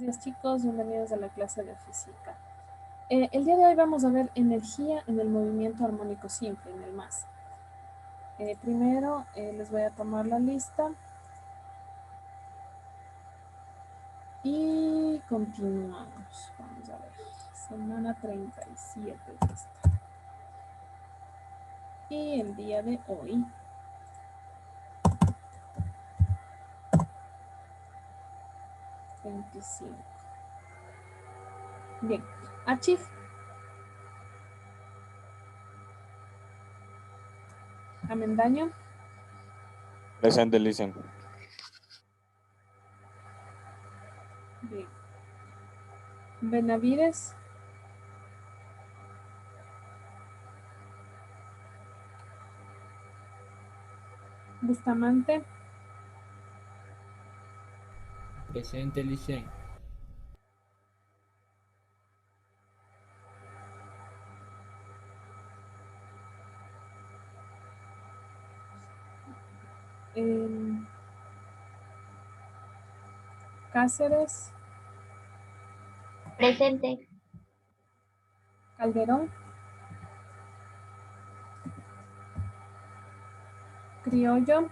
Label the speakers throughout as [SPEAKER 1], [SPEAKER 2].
[SPEAKER 1] días chicos, bienvenidos a la clase de física. El día de hoy vamos a ver energía en el movimiento armónico simple, en el MAS. Primero les voy a tomar la lista y continuamos. Vamos a ver, semana 37 es esta. Y el día de hoy 25. Bien, Archiv. Amendaño.
[SPEAKER 2] Presente, listen.
[SPEAKER 1] Bien. Benavides. Bustamante.
[SPEAKER 3] Presente, Licen.
[SPEAKER 1] Cáceres.
[SPEAKER 4] Presente.
[SPEAKER 1] Calderón. Criollo.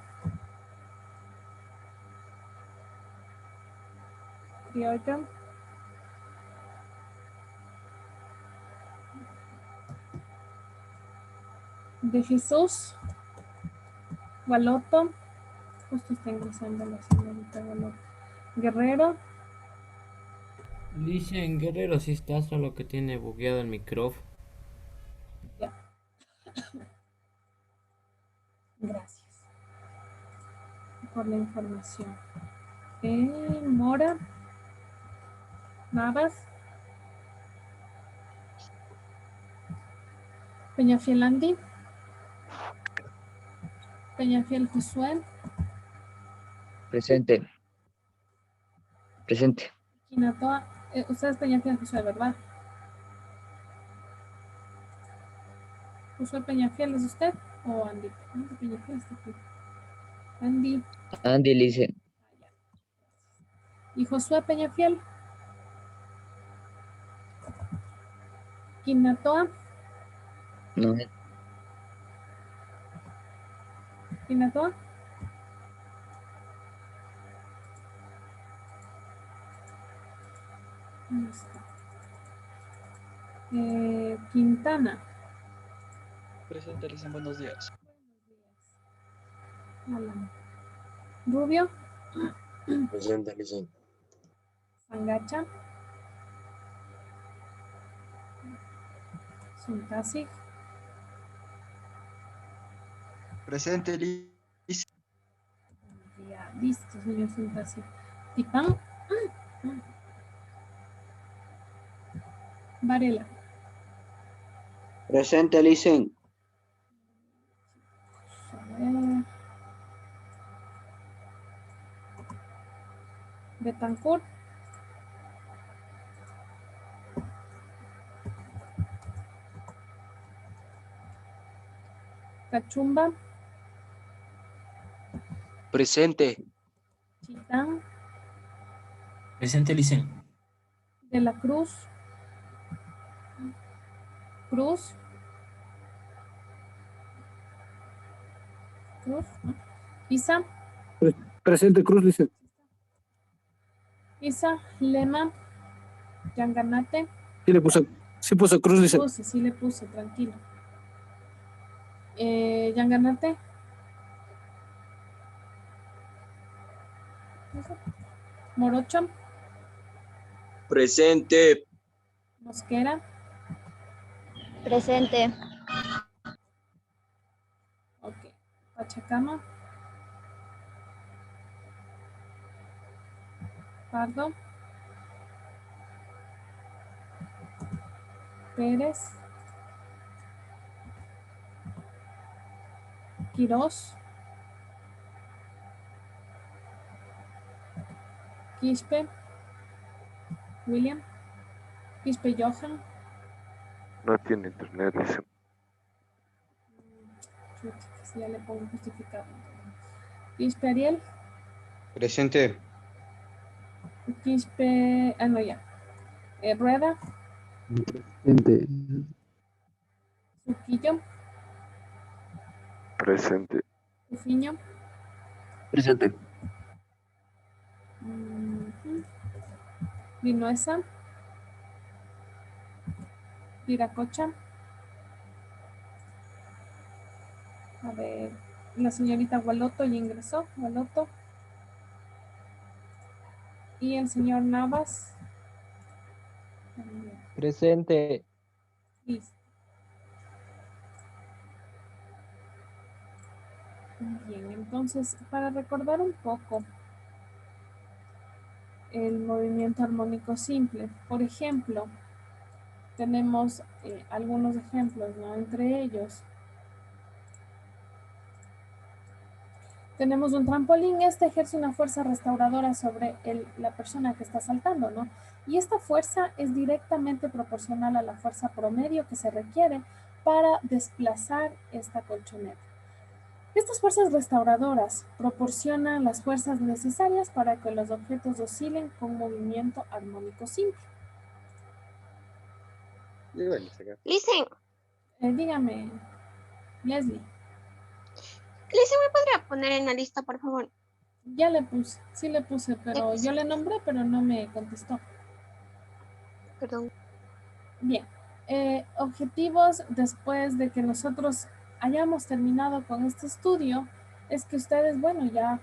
[SPEAKER 1] Criollo. De Jesús. Gualoto. Justo está ingresando la señorita Gualoto. Guerrero.
[SPEAKER 3] Licen, Guerrero, si está, solo que tiene bugueado el micrófono.
[SPEAKER 1] Ya. Gracias por la información. Mora. Navas. Peñafiel Andy. Peñafiel Josué.
[SPEAKER 5] Presente. Presente.
[SPEAKER 1] Quinatoa. Usted es Peñafiel Josué, ¿verdad? ¿Josué Peñafiel es usted o Andy? Andy Peñafiel está aquí. Andy.
[SPEAKER 5] Andy Licen.
[SPEAKER 1] ¿Y Josué Peñafiel? Quinatoa.
[SPEAKER 5] No,
[SPEAKER 1] Quinatoa. ¿Dónde está? Quintana.
[SPEAKER 6] Presente, Lizan, buenos días.
[SPEAKER 1] Alan. Rubio.
[SPEAKER 2] Presente, listen.
[SPEAKER 1] Sangacha. Suntasi.
[SPEAKER 6] Presente, Lizan.
[SPEAKER 1] Ya, listo, señor Suntasi. Tipán. Varela.
[SPEAKER 5] Presente, Licen.
[SPEAKER 1] A ver. Betancourt. Cachumba.
[SPEAKER 5] Presente.
[SPEAKER 1] Chitán.
[SPEAKER 3] Presente, Licen.
[SPEAKER 1] De la Cruz. Cruz. Cruz. ¿no? Isa.
[SPEAKER 7] Presente, Cruz, dice.
[SPEAKER 1] Isa. Lema. Yanganate.
[SPEAKER 7] Sí puse Cruz, dice.
[SPEAKER 1] Puse, sí le puse, tranquilo. Yanganate. Morocho.
[SPEAKER 5] Presente.
[SPEAKER 1] Mosquera.
[SPEAKER 4] Presente.
[SPEAKER 1] Ok. Pachacama. Pardo. Pérez. Quirós. Quispe. William. Quispe Johan.
[SPEAKER 2] No tiene internet, listen.
[SPEAKER 1] Chuta, si ya le pongo justificado. Quispe Ariel.
[SPEAKER 6] Presente.
[SPEAKER 1] Quispe, no ya. Rueda,
[SPEAKER 7] Presente.
[SPEAKER 1] Suquillo,
[SPEAKER 2] Presente.
[SPEAKER 1] Ufiño,
[SPEAKER 5] Presente.
[SPEAKER 1] Vinuesa, Viracocha, a ver, la señorita Gualoto ya ingresó, Gualoto, y el señor Navas.
[SPEAKER 4] Presente.
[SPEAKER 1] Listo. Bien, entonces, para recordar un poco el movimiento armónico simple, por ejemplo, tenemos algunos ejemplos, ¿no? Entre ellos, tenemos un trampolín, este ejerce una fuerza restauradora sobre la persona que está saltando, ¿no? Y esta fuerza es directamente proporcional a la fuerza promedio que se requiere para desplazar esta colchoneta. Estas fuerzas restauradoras proporcionan las fuerzas necesarias para que los objetos oscilen con movimiento armónico simple.
[SPEAKER 8] Listen,
[SPEAKER 1] Dígame, Leslie,
[SPEAKER 8] ¿me podría poner en la lista, por favor?
[SPEAKER 1] ya le puse, sí le puse, pero yo le nombré, pero no me contestó.
[SPEAKER 8] Perdón.
[SPEAKER 1] Bien, objetivos después de que nosotros hayamos terminado con este estudio es que ustedes, bueno, ya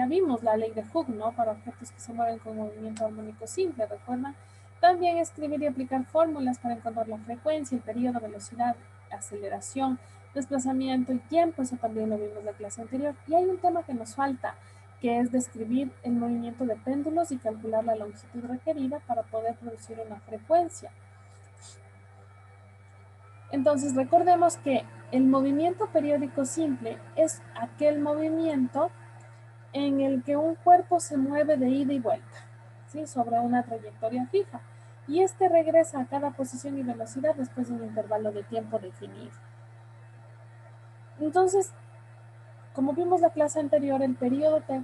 [SPEAKER 1] vimos la ley de Hooke, ¿no? Para objetos que se mueven con movimiento armónico simple, ¿recuerdan? También escribir y aplicar fórmulas para encontrar la frecuencia, el periodo, velocidad, aceleración, desplazamiento y tiempo, eso también lo vimos en la clase anterior. Y hay un tema que nos falta, que es describir el movimiento de péndulos y calcular la longitud requerida para poder producir una frecuencia. Entonces, recordemos que el movimiento periódico simple es aquel movimiento en el que un cuerpo se mueve de ida y vuelta, ¿sí? Sobre una trayectoria fija. Y este regresa a cada posición y velocidad después de un intervalo de tiempo definido. Entonces, como vimos la clase anterior, el periodo T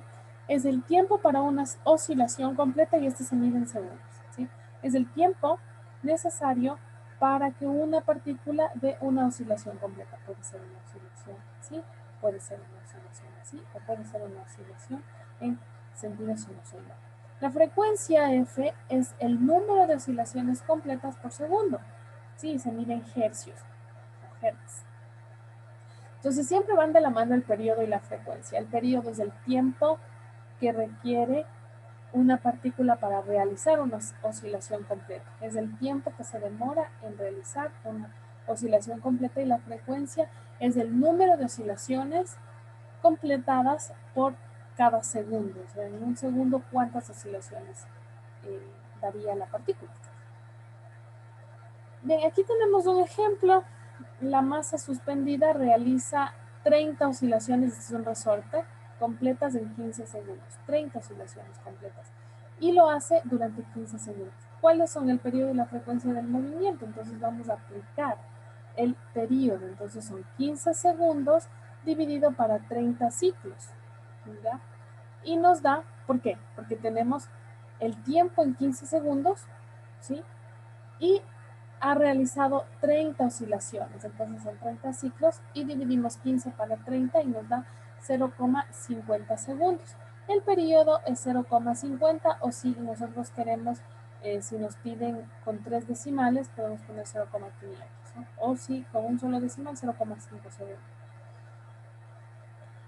[SPEAKER 1] es el tiempo para una oscilación completa y este se mide en segundos, ¿sí? Es el tiempo necesario para que una partícula dé una oscilación completa. Puede ser una oscilación así, puede ser una oscilación así, o puede ser una oscilación en sentido sinusoidal. La frecuencia F es el número de oscilaciones completas por segundo. Sí, se mide en hercios o hertz. Entonces siempre van de la mano el periodo y la frecuencia. El periodo es el tiempo que requiere una partícula para realizar una oscilación completa. Es el tiempo que se demora en realizar una oscilación completa y la frecuencia es el número de oscilaciones completadas por cada segundo. O sea, en un segundo, ¿cuántas oscilaciones daría la partícula? Bien, aquí tenemos un ejemplo. La masa suspendida realiza 30 oscilaciones, este es un resorte, completas en 15 segundos. 30 oscilaciones completas. Y lo hace durante 15 segundos. ¿Cuáles son el periodo y la frecuencia del movimiento? Entonces vamos a aplicar el periodo. Entonces son 15 segundos dividido para 30 ciclos. ¿Ya? Y nos da, ¿por qué? Porque tenemos el tiempo en 15 segundos, ¿sí? Y ha realizado 30 oscilaciones, entonces son 30 ciclos y dividimos 15 para 30 y nos da 0,50 segundos. El periodo es 0,50 o si nosotros queremos, si nos piden con 3 decimales, podemos poner 0,500, ¿no? O si con un solo decimal, 0,5 segundos.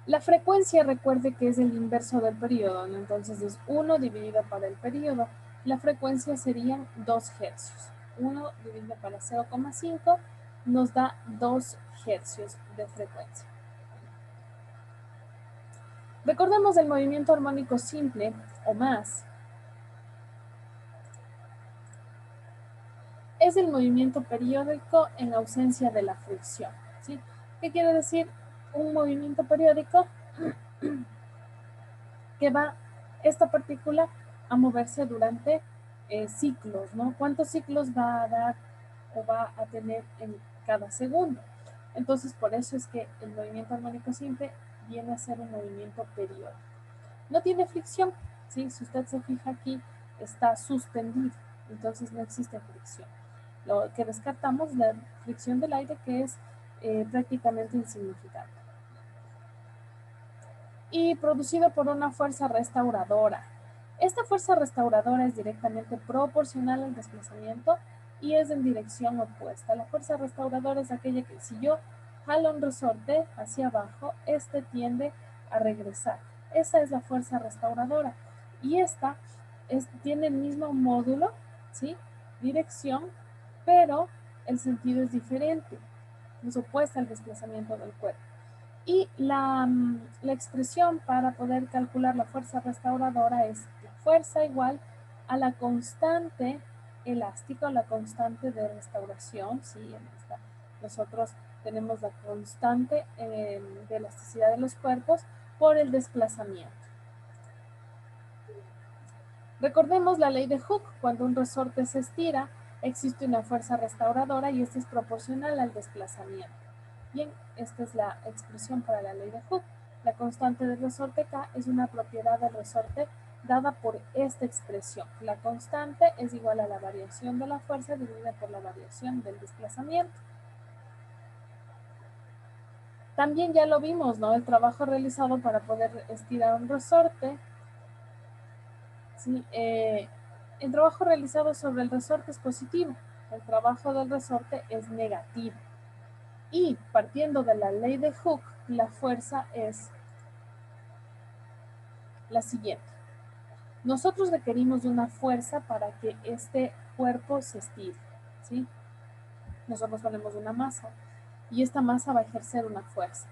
[SPEAKER 1] La frecuencia, recuerde que es el inverso del periodo, ¿no? Entonces es 1 dividido para el periodo. La frecuencia serían 2 hercios. 1 dividido para 0,5 nos da 2 hercios de frecuencia. Recordemos el movimiento armónico simple o más. Es el movimiento periódico en ausencia de la fricción, ¿sí? ¿Qué quiere decir un movimiento periódico? Que va esta partícula a moverse durante ciclos, ¿no? ¿Cuántos ciclos va a dar o va a tener en cada segundo? Entonces, por eso es que el movimiento armónico simple viene a ser un movimiento periódico. No tiene fricción, ¿sí? Si usted se fija aquí, está suspendido, entonces no existe fricción. Lo que descartamos es la fricción del aire, que es prácticamente insignificante. Y producido por una fuerza restauradora. Esta fuerza restauradora es directamente proporcional al desplazamiento y es en dirección opuesta. La fuerza restauradora es aquella que si yo jalo un resorte hacia abajo, este tiende a regresar. Esa es la fuerza restauradora. Y esta tiene el mismo módulo, ¿sí? Dirección, pero el sentido es diferente. Es opuesta al desplazamiento del cuerpo. Y la expresión para poder calcular la fuerza restauradora es la fuerza igual a la constante elástica, la constante de restauración. ¿Sí? Nosotros tenemos la constante de elasticidad de los cuerpos por el desplazamiento. Recordemos la ley de Hooke. Cuando un resorte se estira, existe una fuerza restauradora y esta es proporcional al desplazamiento. Bien, esta es la expresión para la ley de Hooke. La constante del resorte K es una propiedad del resorte dada por esta expresión. La constante es igual a la variación de la fuerza dividida por la variación del desplazamiento. También ya lo vimos, ¿no? El trabajo realizado para poder estirar un resorte. ¿Sí? El trabajo realizado sobre el resorte es positivo. El trabajo del resorte es negativo. Y partiendo de la ley de Hooke, la fuerza es la siguiente. Nosotros requerimos de una fuerza para que este cuerpo se estire, ¿sí? Nosotros ponemos una masa y esta masa va a ejercer una fuerza.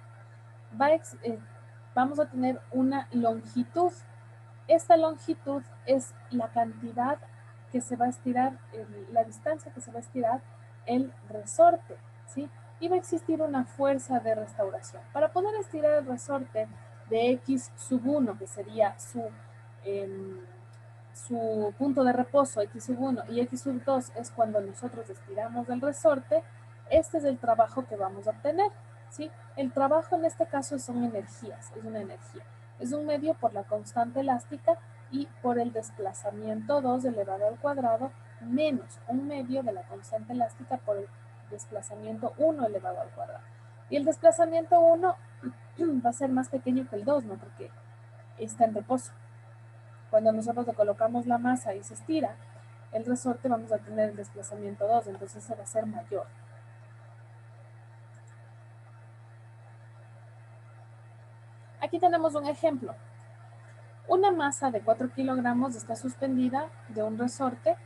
[SPEAKER 1] Vamos a tener una longitud. Esta longitud es la cantidad que se va a estirar, la distancia que se va a estirar el resorte, ¿sí? Y va a existir una fuerza de restauración. Para poder estirar el resorte de X sub 1, que sería su punto de reposo, X sub 1, y X sub 2 es cuando nosotros estiramos el resorte, este es el trabajo que vamos a obtener, ¿sí? El trabajo en este caso son energías, es una energía. Es un medio por la constante elástica y por el desplazamiento 2 elevado al cuadrado menos un medio de la constante elástica por el desplazamiento 1 elevado al cuadrado. Y el desplazamiento 1 va a ser más pequeño que el 2, ¿no? Porque está en reposo. Cuando nosotros le colocamos la masa y se estira, el resorte vamos a tener el desplazamiento 2, entonces se va a ser mayor. Aquí tenemos un ejemplo. Una masa de 4 kilogramos está suspendida de un resorte,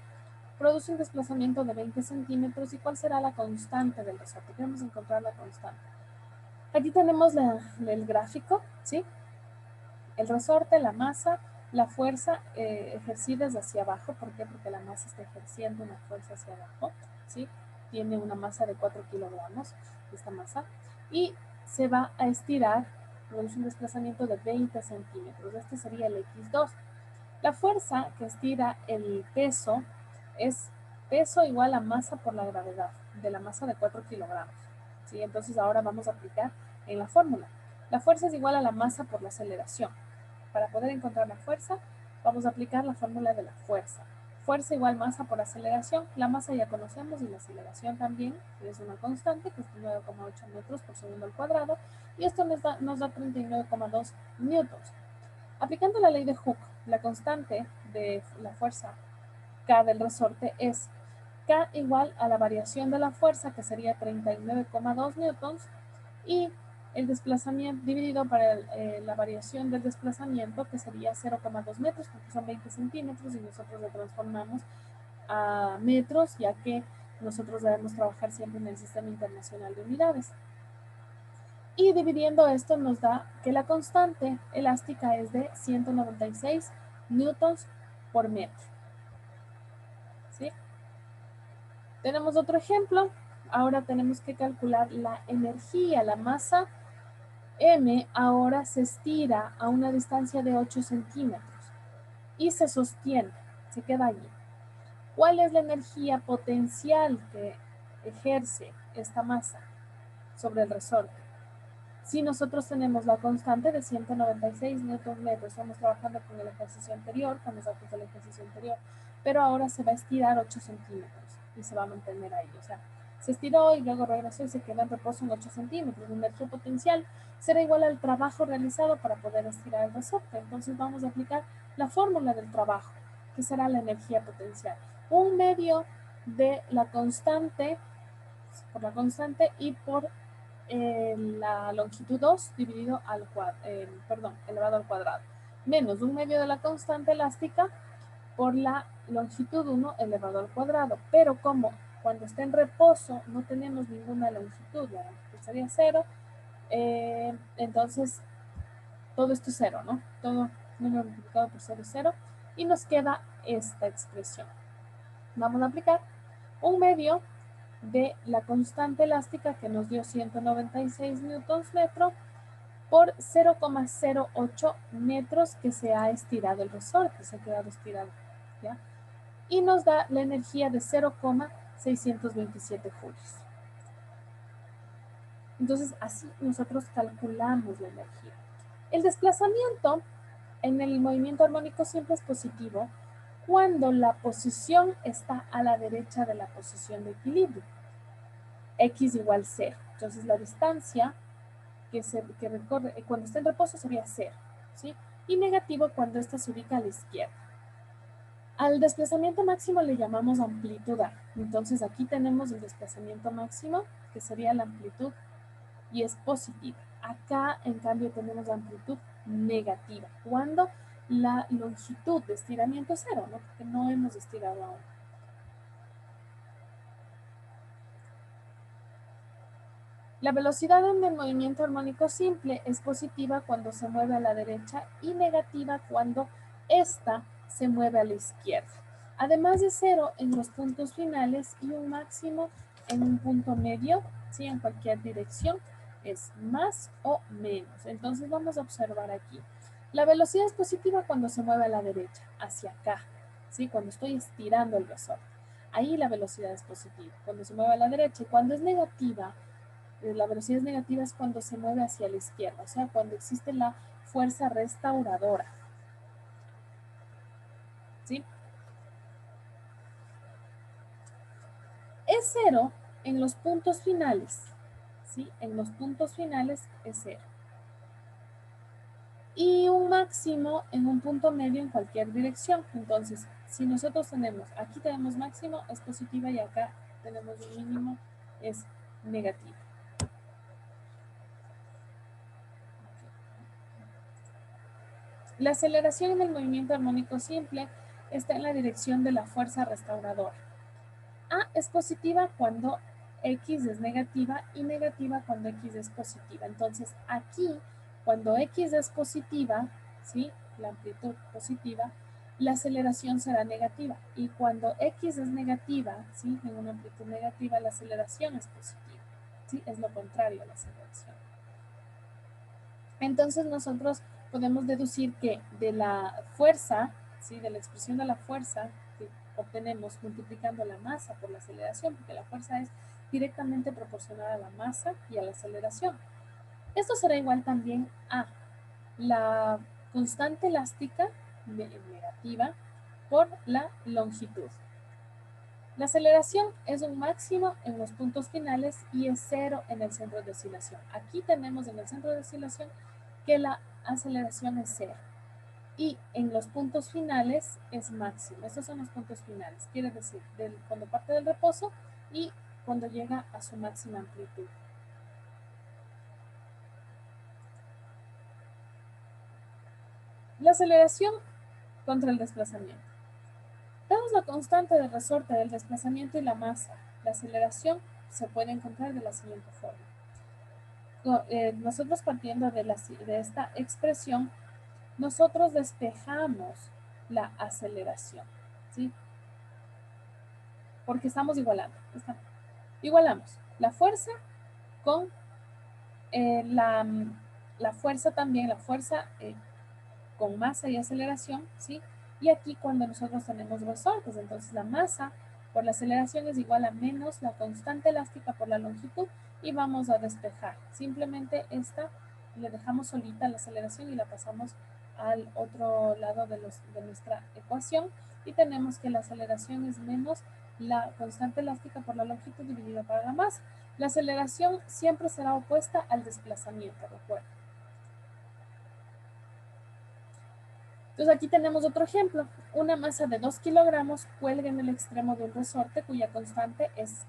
[SPEAKER 1] produce un desplazamiento de 20 centímetros. ¿Y cuál será la constante del resorte? Queremos encontrar la constante. Aquí tenemos el gráfico, ¿sí? El resorte, la masa, la fuerza ejercida es hacia abajo. ¿Por qué? Porque la masa está ejerciendo una fuerza hacia abajo, ¿sí? Tiene una masa de 4 kilogramos, esta masa, y se va a estirar, produce un desplazamiento de 20 centímetros. Este sería el X2. La fuerza que estira el peso es peso igual a masa por la gravedad de la masa de 4 kilogramos, ¿sí? Entonces ahora vamos a aplicar en la fórmula. La fuerza es igual a la masa por la aceleración. Para poder encontrar la fuerza, vamos a aplicar la fórmula de la fuerza. Fuerza igual masa por aceleración. La masa ya conocemos y la aceleración también, que es una constante, que es 9,8 metros por segundo al cuadrado. Y esto nos da 39,2 newtons. Aplicando la ley de Hooke, la constante de la fuerza K del resorte es K igual a la variación de la fuerza, que sería 39,2 newtons, y el desplazamiento dividido para la variación del desplazamiento, que sería 0,2 metros, porque son 20 centímetros, y nosotros lo transformamos a metros, ya que nosotros debemos trabajar siempre en el Sistema Internacional de Unidades. Y dividiendo esto nos da que la constante elástica es de 196 newtons por metro. ¿Sí? Tenemos otro ejemplo. Ahora tenemos que calcular la energía. La masa M ahora se estira a una distancia de 8 centímetros y se sostiene, se queda allí. ¿Cuál es la energía potencial que ejerce esta masa sobre el resorte? Si nosotros tenemos la constante de 196 newton metros, estamos trabajando con el ejercicio anterior, con los datos del ejercicio anterior, pero ahora se va a estirar 8 centímetros y se va a mantener ahí. O sea, se estiró y luego regresó y se quedó en reposo en 8 centímetros. La energía potencial será igual al trabajo realizado para poder estirar el resorte. Entonces vamos a aplicar la fórmula del trabajo, que será la energía potencial. Un medio de la constante, por la constante y por la longitud 2 dividido al elevado al cuadrado, menos un medio de la constante elástica por la longitud 1 elevado al cuadrado. Pero como cuando está en reposo no tenemos ninguna longitud, la longitud sería 0, entonces todo esto es 0, ¿no? Todo número multiplicado por 0 es 0 y nos queda esta expresión. Vamos a aplicar un medio de la constante elástica que nos dio 196 newtons metro por 0,08 metros que se ha estirado el resorte, se ha quedado estirado, ¿ya? Y nos da la energía de 0,627 julios. Entonces, así nosotros calculamos la energía. El desplazamiento en el movimiento armónico simple es positivo cuando la posición está a la derecha de la posición de equilibrio. X igual 0. Entonces, la distancia que recorre cuando está en reposo sería 0, ¿sí? Y negativo cuando ésta se ubica a la izquierda. Al desplazamiento máximo le llamamos amplitud A. Entonces, aquí tenemos el desplazamiento máximo, que sería la amplitud, y es positiva. Acá, en cambio, tenemos amplitud negativa, cuando la longitud de estiramiento es 0, ¿no? Porque no hemos estirado aún. La velocidad en el movimiento armónico simple es positiva cuando se mueve a la derecha y negativa cuando ésta se mueve a la izquierda. Además de 0 en los puntos finales y un máximo en un punto medio, ¿sí? En cualquier dirección, es más o menos. Entonces vamos a observar aquí. La velocidad es positiva cuando se mueve a la derecha, hacia acá, ¿sí? Cuando estoy estirando el resorte. Ahí la velocidad es positiva, cuando se mueve a la derecha. Y cuando es negativa, la velocidad es negativa es cuando se mueve hacia la izquierda, o sea, cuando existe la fuerza restauradora. ¿Sí? Es 0 en los puntos finales, ¿sí? En los puntos finales es 0. Y un máximo en un punto medio en cualquier dirección. Entonces, si nosotros tenemos, aquí tenemos máximo, es positiva, y acá tenemos un mínimo, es negativo. La aceleración en el movimiento armónico simple está en la dirección de la fuerza restauradora. A es positiva cuando X es negativa y negativa cuando X es positiva. Entonces, aquí, cuando X es positiva, ¿sí? La amplitud positiva, la aceleración será negativa. Y cuando X es negativa, ¿sí? En una amplitud negativa, la aceleración es positiva, ¿sí? Es lo contrario a la aceleración. Entonces, nosotros podemos deducir que de la fuerza, ¿sí? De la expresión de la fuerza que obtenemos multiplicando la masa por la aceleración, porque la fuerza es directamente proporcional a la masa y a la aceleración. Esto será igual también a la constante elástica negativa por la longitud. La aceleración es un máximo en los puntos finales y es 0 en el centro de oscilación. Aquí tenemos en el centro de oscilación que la aceleración es 0. Y en los puntos finales es máximo. Estos son los puntos finales. Quiere decir, cuando parte del reposo y cuando llega a su máxima amplitud. La aceleración contra el desplazamiento. Damos la constante de resorte del desplazamiento y la masa. La aceleración se puede encontrar de la siguiente forma. Nosotros partiendo de esta expresión, nosotros despejamos la aceleración, ¿sí? Porque estamos igualando. Igualamos la fuerza con la fuerza también, la fuerza con masa y aceleración, ¿sí? Y aquí cuando nosotros tenemos resortes, entonces la masa por la aceleración es igual a menos la constante elástica por la longitud y vamos a despejar. Simplemente esta le dejamos solita la aceleración y la pasamos al otro lado de nuestra ecuación y tenemos que la aceleración es menos la constante elástica por la longitud dividida por la masa. La aceleración siempre será opuesta al desplazamiento, recuerda. Entonces aquí tenemos otro ejemplo. Una masa de 2 kilogramos cuelga en el extremo de un resorte cuya constante es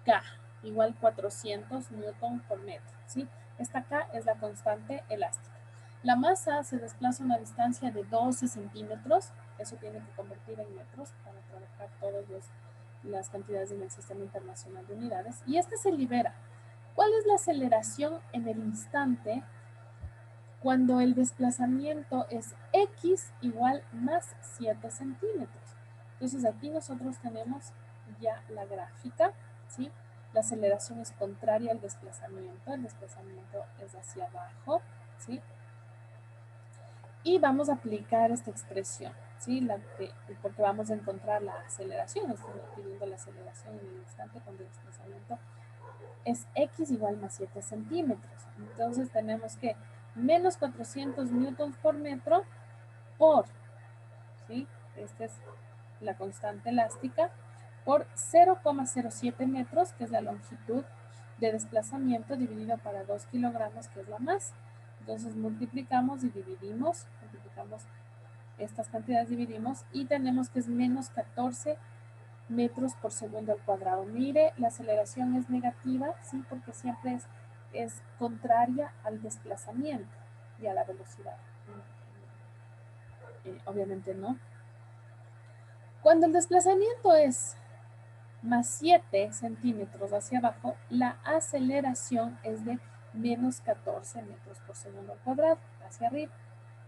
[SPEAKER 1] K, igual 400 newton por metro, ¿sí? Esta K es la constante elástica. La masa se desplaza a una distancia de 12 centímetros, eso tiene que convertir en metros para trabajar todas las cantidades en el Sistema Internacional de Unidades, y esta se libera. ¿Cuál es la aceleración en el instante cuando el desplazamiento es x igual más 7 centímetros? Entonces aquí nosotros tenemos ya la gráfica, ¿sí? La aceleración es contraria al desplazamiento, el desplazamiento es hacia abajo, ¿sí? Y vamos a aplicar esta expresión, ¿sí? Porque vamos a encontrar la aceleración, estamos pidiendo la aceleración en el instante cuando el desplazamiento es x igual más 7 centímetros. Entonces tenemos que menos 400 newtons por metro por, ¿sí? Esta es la constante elástica, por 0,07 metros, que es la longitud de desplazamiento, dividido para 2 kilogramos, que es la masa. Entonces multiplicamos y dividimos, multiplicamos estas cantidades, dividimos y tenemos que es menos 14 metros por segundo al cuadrado. Mire, la aceleración es negativa, ¿sí? Porque siempre es contraria al desplazamiento y a la velocidad. Obviamente no. Cuando el desplazamiento es más 7 centímetros hacia abajo, la aceleración es de menos 14 metros por segundo al cuadrado, hacia arriba,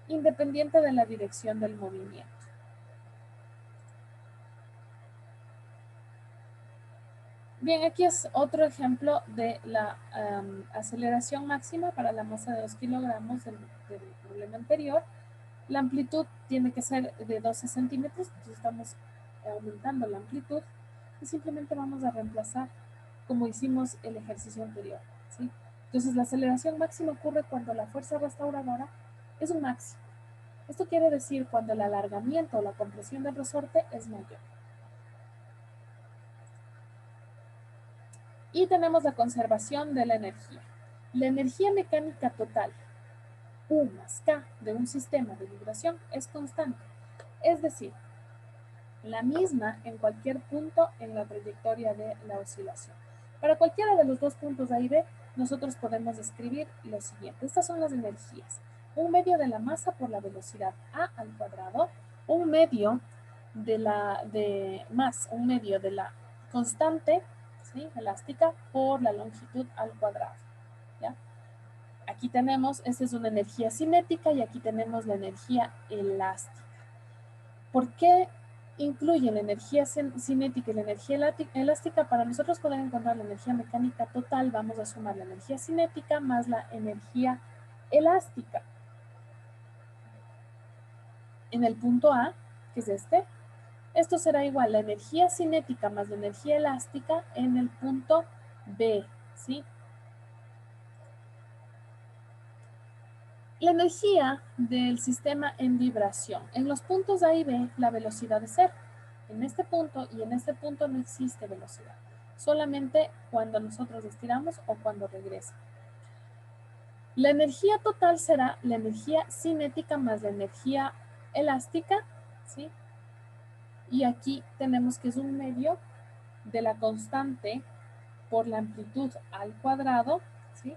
[SPEAKER 1] independiente de la dirección del movimiento. Bien, aquí es otro ejemplo de la aceleración máxima para la masa de 2 kilogramos del problema anterior. La amplitud tiene que ser de 12 centímetros, entonces estamos aumentando la amplitud y simplemente vamos a reemplazar como hicimos el ejercicio anterior, ¿sí? Entonces la aceleración máxima ocurre cuando la fuerza restauradora es un máximo. Esto quiere decir cuando el alargamiento o la compresión del resorte es mayor. Y tenemos la conservación de la energía. La energía mecánica total, U más K, de un sistema de vibración es constante. Es decir, la misma en cualquier punto en la trayectoria de la oscilación. Para cualquiera de los dos puntos A y B, nosotros podemos escribir lo siguiente. Estas son las energías. Un medio de la masa por la velocidad A al cuadrado, un medio de un medio de la constante, ¿sí?, elástica por la longitud al cuadrado, ¿ya? Aquí tenemos, esta es una energía cinética y aquí tenemos la energía elástica. ¿Por qué incluyen la energía cinética y la energía elástica? Para nosotros poder encontrar la energía mecánica total, vamos a sumar la energía cinética más la energía elástica. En el punto A, que es este, esto será igual a la energía cinética más la energía elástica en el punto B, ¿sí? La energía del sistema en vibración. En los puntos A y B, la velocidad es cero. En este punto y en este punto no existe velocidad. Solamente cuando nosotros estiramos o cuando regresa. La energía total será la energía cinética más la energía elástica, ¿sí? Y aquí tenemos que es un medio de la constante por la amplitud al cuadrado, ¿sí?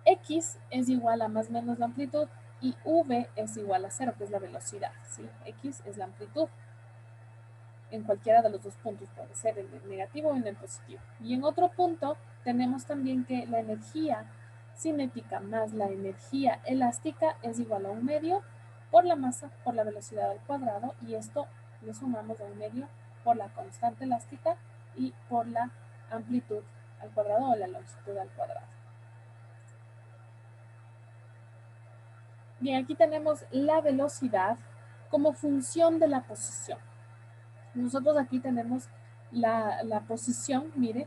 [SPEAKER 1] X es igual a más menos la amplitud y V es igual a 0, que es la velocidad, ¿sí? X es la amplitud. En cualquiera de los dos puntos puede ser en el negativo o en el positivo. Y en otro punto tenemos también que la energía cinética más la energía elástica es igual a un medio por la masa por la velocidad al cuadrado, y esto le sumamos a un medio por la constante elástica y por la amplitud al cuadrado o la longitud al cuadrado. Bien, aquí tenemos la velocidad como función de la posición. Nosotros aquí tenemos la posición, mire,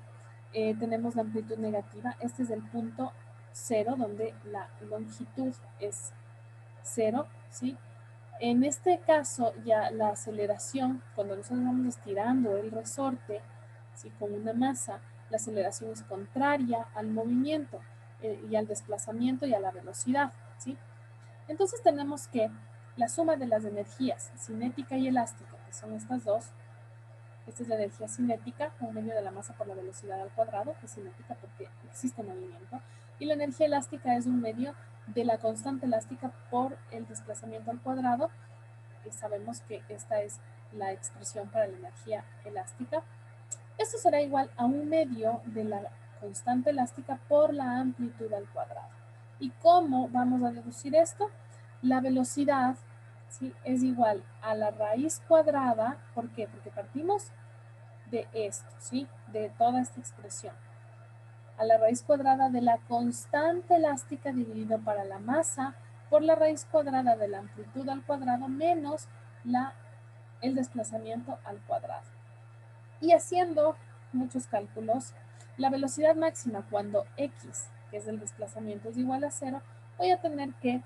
[SPEAKER 1] tenemos la amplitud negativa. Este es el punto 0, donde la longitud es 0, ¿sí? En este caso, ya la aceleración, cuando nosotros vamos estirando el resorte, ¿sí? Con una masa, la aceleración es contraria al movimiento y al desplazamiento y a la velocidad, ¿sí? Entonces tenemos que la suma de las energías cinética y elástica, que son estas dos, esta es la energía cinética, un medio de la masa por la velocidad al cuadrado, que es cinética porque existe movimiento, y la energía elástica es un medio de la constante elástica por el desplazamiento al cuadrado, que sabemos que esta es la expresión para la energía elástica. Esto será igual a un medio de la constante elástica por la amplitud al cuadrado. ¿Y cómo vamos a deducir esto? La velocidad, ¿sí?, es igual a la raíz cuadrada. ¿Por qué? Porque partimos de esto, ¿sí?, de toda esta expresión. A la raíz cuadrada de la constante elástica dividido para la masa por la raíz cuadrada de la amplitud al cuadrado menos el desplazamiento al cuadrado. Y haciendo muchos cálculos, la velocidad máxima cuando x, que es el desplazamiento, es igual a 0, voy a tener que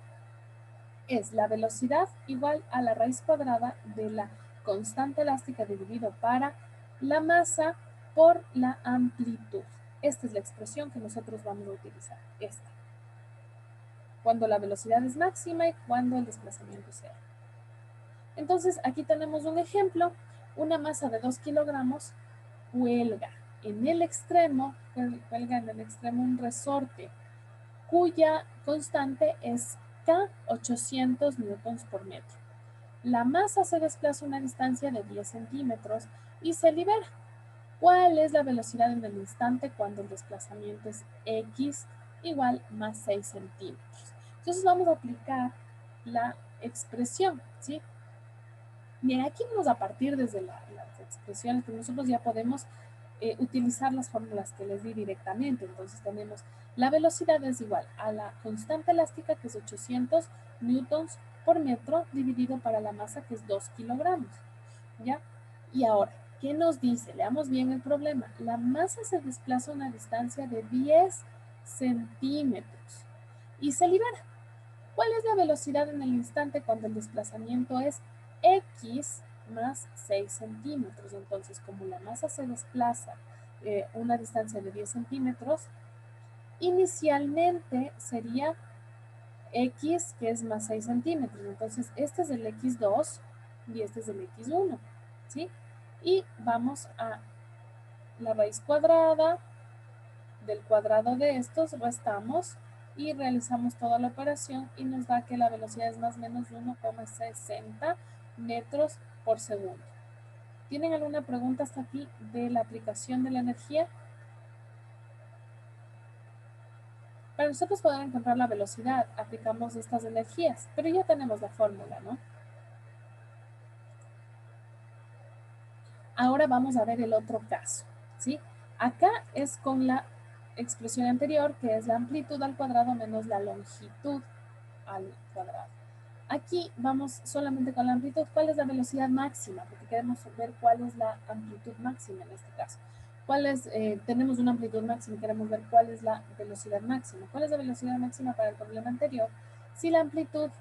[SPEAKER 1] es la velocidad igual a la raíz cuadrada de la constante elástica dividido para la masa por la amplitud. Esta es la expresión que nosotros vamos a utilizar, esta. Cuando la velocidad es máxima y cuando el desplazamiento es 0. Entonces, aquí tenemos un ejemplo. Una masa de 2 kilogramos cuelga en el extremo un resorte cuya constante es K 800 newtons por metro. La masa se desplaza a una distancia de 10 centímetros y se libera. ¿Cuál es la velocidad en el instante cuando el desplazamiento es X igual más 6 centímetros? Entonces vamos a aplicar la expresión, ¿sí? Bien, aquí vamos a partir desde las expresiones, que nosotros ya podemos utilizar las fórmulas que les di directamente. Entonces tenemos la velocidad es igual a la constante elástica, que es 800 newtons por metro, dividido para la masa, que es 2 kilogramos. ¿Ya? Y ahora, ¿qué nos dice? Leamos bien el problema. La masa se desplaza a una distancia de 10 centímetros y se libera. ¿Cuál es la velocidad en el instante cuando el desplazamiento es X más 6 centímetros? Entonces, como la masa se desplaza una distancia de 10 centímetros, inicialmente sería X, que es más 6 centímetros. Entonces, este es el X2 y este es el X1, ¿sí? Y vamos a la raíz cuadrada del cuadrado de estos, restamos y realizamos toda la operación y nos da que la velocidad es más o menos 1,60 metros por segundo. ¿Tienen alguna pregunta hasta aquí de la aplicación de la energía? Para nosotros poder encontrar la velocidad, aplicamos estas energías, pero ya tenemos la fórmula, ¿no? Ahora vamos a ver el otro caso, ¿sí? Acá es con la expresión anterior, que es la amplitud al cuadrado menos la longitud al cuadrado. Aquí vamos solamente con la amplitud. ¿Cuál es la velocidad máxima? Porque queremos ver cuál es la amplitud máxima en este caso. Tenemos una amplitud máxima y queremos ver cuál es la velocidad máxima. ¿Cuál es la velocidad máxima para el problema anterior? Si la amplitud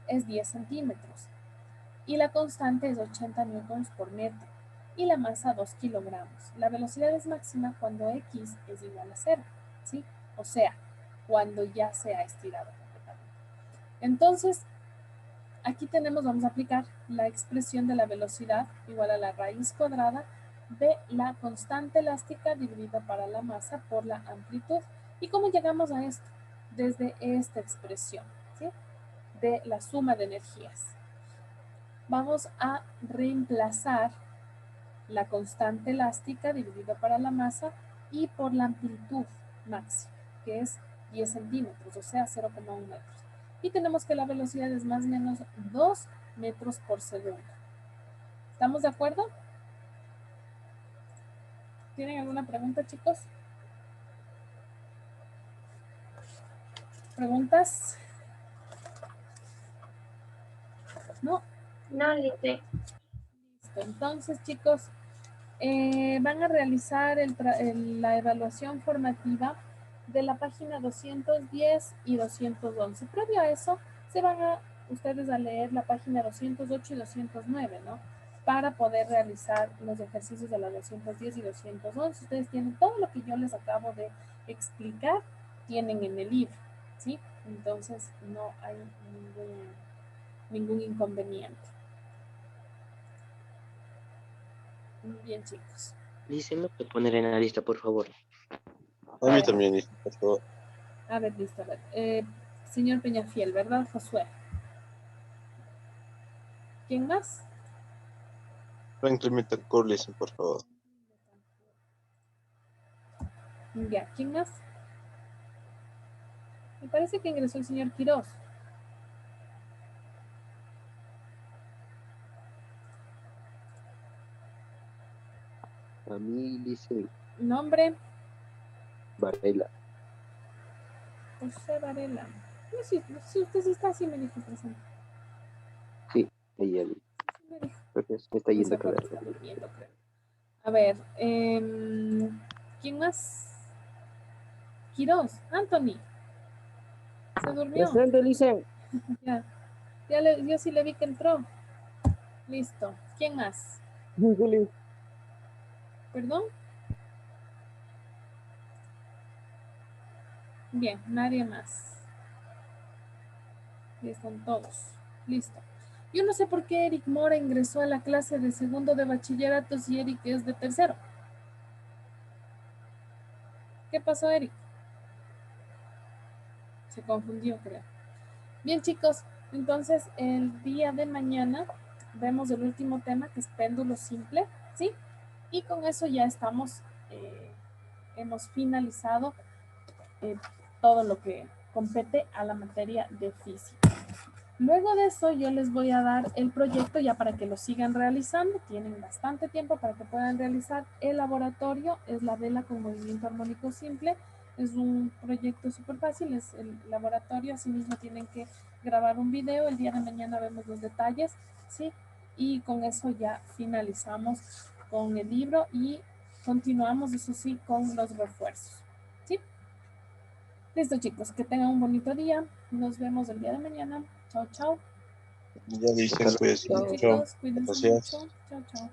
[SPEAKER 1] es 10 centímetros y la constante es 80 newtons por metro y la masa 2 kilogramos. La velocidad es máxima cuando X es igual a 0, ¿sí? O sea, cuando ya se ha estirado completamente. Entonces, aquí vamos a aplicar la expresión de la velocidad igual a la raíz cuadrada de la constante elástica dividida para la masa por la amplitud. ¿Y cómo llegamos a esto? Desde esta expresión, ¿sí?, de la suma de energías. Vamos a reemplazar la constante elástica dividida para la masa y por la amplitud máxima, que es 10 centímetros, o sea, 0,1 metros. Y tenemos que la velocidad es más o menos 2 metros por segundo. ¿Estamos de acuerdo? ¿Tienen alguna pregunta, chicos? ¿Preguntas? ¿No?
[SPEAKER 8] No, dice.
[SPEAKER 1] Listo. Entonces, chicos, van a realizar la evaluación formativa de la página 210 y 211. Previo a eso, se van a ustedes a leer la página 208 y 209, ¿no? Para poder realizar los ejercicios de la 210 y 211. Ustedes tienen todo lo que yo les acabo de explicar, tienen en el libro, ¿sí? Entonces, no hay ningún inconveniente. Bien, chicos.
[SPEAKER 5] Lice, ¿me puede poner en la lista, por favor?
[SPEAKER 2] A mí también, hijo, por favor.
[SPEAKER 1] A ver, listo, a ver. Señor Peñafiel, ¿verdad, Josué? ¿Quién más?
[SPEAKER 2] Franklin Betancourt, listen, por favor.
[SPEAKER 1] Ya, ¿quién más? Me parece que ingresó el señor Quiroz.
[SPEAKER 5] A mí, Lice
[SPEAKER 1] Nombre,
[SPEAKER 5] Varela.
[SPEAKER 1] José Varela. No, si usted sí está así, me dijo presente.
[SPEAKER 5] Sí, ella
[SPEAKER 1] Sí me dijo.
[SPEAKER 5] creo que se está
[SPEAKER 1] No
[SPEAKER 5] yendo
[SPEAKER 1] sé
[SPEAKER 5] a
[SPEAKER 1] por
[SPEAKER 5] quedar.
[SPEAKER 1] qué está durmiendo, creo. A ver, ¿quién más? Quiroz, Anthony. Se durmió.
[SPEAKER 4] Presente, Lice.
[SPEAKER 1] Ya, yo sí le vi que entró. Listo. ¿Quién más?
[SPEAKER 4] Juli.
[SPEAKER 1] ¿Perdón? Bien, nadie más. Ya están todos. Listo. Yo no sé por qué Eric Mora ingresó a la clase de segundo de bachillerato si Eric es de tercero. ¿Qué pasó, Eric? Se confundió, creo. Bien, chicos, entonces el día de mañana vemos el último tema, que es péndulo simple, ¿sí? Y con eso ya estamos, hemos finalizado todo lo que compete a la materia de física. Luego de eso yo les voy a dar el proyecto ya para que lo sigan realizando. Tienen bastante tiempo para que puedan realizar el laboratorio. Es la vela con movimiento armónico simple. Es un proyecto súper fácil, es el laboratorio. Asimismo tienen que grabar un video. El día de mañana vemos los detalles, ¿sí? Y con eso ya finalizamos con el libro y continuamos, eso sí, con los refuerzos, ¿sí? Listo, chicos, que tengan un bonito día. Nos vemos el día de mañana. Chao, chao.
[SPEAKER 2] Ya dicen, pues,
[SPEAKER 1] Chao,
[SPEAKER 2] mucho.
[SPEAKER 1] chicos, cuídense
[SPEAKER 2] Gracias.
[SPEAKER 1] mucho. Chao, chao.